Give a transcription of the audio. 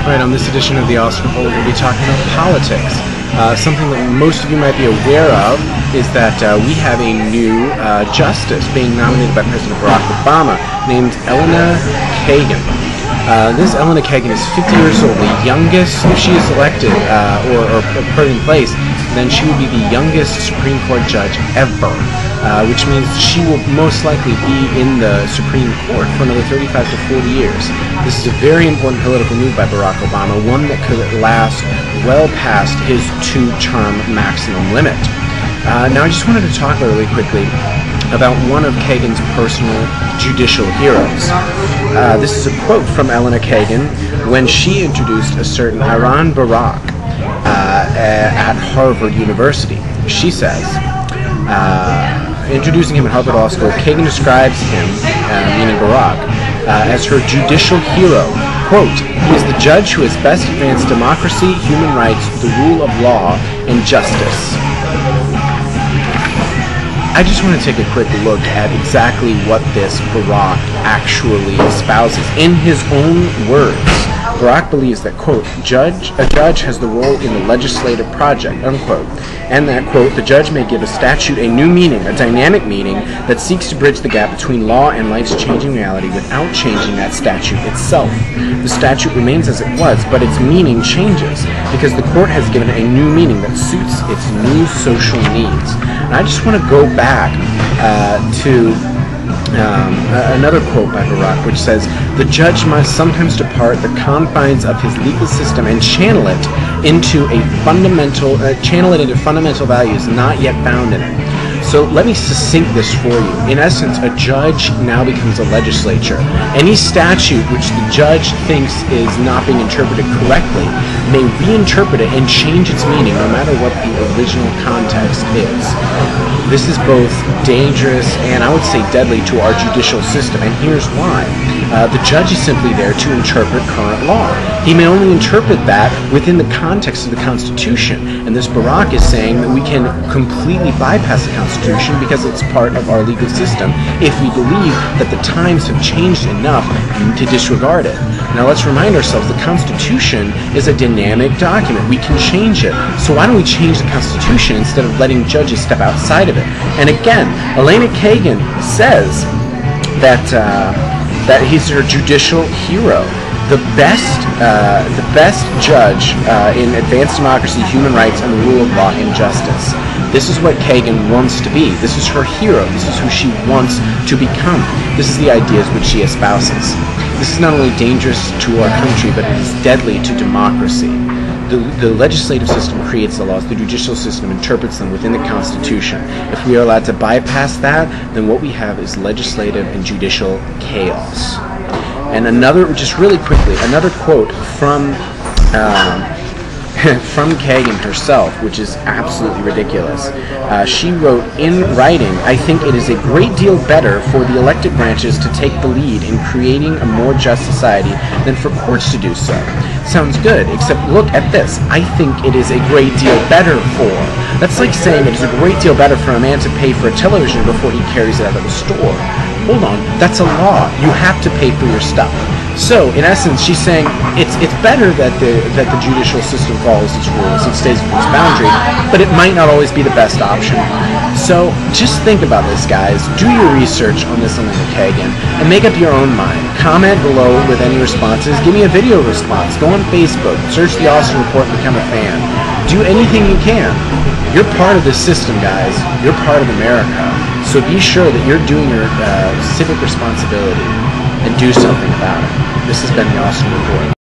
Right, on this edition of the Austin Report, we'll be talking about politics. Something that most of you might be aware of is that we have a new justice being nominated by President Barack Obama named Kagan. This Kagan is 50 years old, the youngest, if she is elected or put in place, then she will be the youngest Supreme Court judge ever, which means she will most likely be in the Supreme Court for another 35 to 40 years. This is a very important political move by Barack Obama, one that could last well past his two-term maximum limit. Now I just wanted to talk really quickly about one of Kagan's personal judicial heroes. This is a quote from Kagan when she introduced a certain Iran Barak at Harvard University. She says, introducing him at Harvard Law School, Kagan describes him, meaning Barak, as her judicial hero. Quote, he is the judge who has best advanced democracy, human rights, the rule of law, and justice. I just want to take a quick look at exactly what this Barack actually espouses. In his own words, Barack believes that, quote, a judge has the role in the legislative project, unquote, and that, quote, the judge may give a statute a new meaning, a dynamic meaning that seeks to bridge the gap between law and life's changing reality without changing that statute itself. The statute remains as it was, but its meaning changes because the court has given it a new meaning that suits its new social needs. And I just want to go back to another quote by Barack, which says, the judge must sometimes depart the confines of his legal system and channel it into fundamental values not yet found in it. So let me succinct this for you. In essence, a judge now becomes a legislature. Any statute which the judge thinks is not being interpreted correctly may reinterpret it and change its meaning no matter what the original context is. This is both dangerous and, I would say, deadly to our judicial system, and here's why. The judge is simply there to interpret current law. He may only interpret that within the context of the Constitution, and this Barack is saying that we can completely bypass the Constitution because it's part of our legal system if we believe that the times have changed enough to disregard it. Now let's remind ourselves the Constitution is a dynamic document. We can change it. So why don't we change the Constitution instead of letting judges step outside of it? And again, Kagan says that he's her judicial hero. The best judge in advanced democracy, human rights, and the rule of law and justice. This is what Kagan wants to be. This is her hero. This is who she wants to become. This is the ideas which she espouses. This is not only dangerous to our country, but it is deadly to democracy. The legislative system creates the laws. The judicial system interprets them within the Constitution. If we are allowed to bypass that, then what we have is legislative and judicial chaos. And just really quickly, another quote from Kagan herself, which is absolutely ridiculous. She wrote, in writing, I think it is a great deal better for the elected branches to take the lead in creating a more just society than for courts to do so. Sounds good, except look at this. I think it is a great deal better for. That's like saying it is a great deal better for a man to pay for a television before he carries it out of the store. Hold on, that's a law. You have to pay for your stuff. So, in essence, she's saying it's better that the judicial system follows its rules and stays within its boundary, but it might not always be the best option. So, just think about this, guys. Do your research on this Kagan and make up your own mind. Comment below with any responses. Give me a video response. Go on Facebook. Search the Austin Report and become a fan. Do anything you can. You're part of this system, guys. You're part of America. So be sure that you're doing your civic responsibility and do something about it. This has been the Austin Report.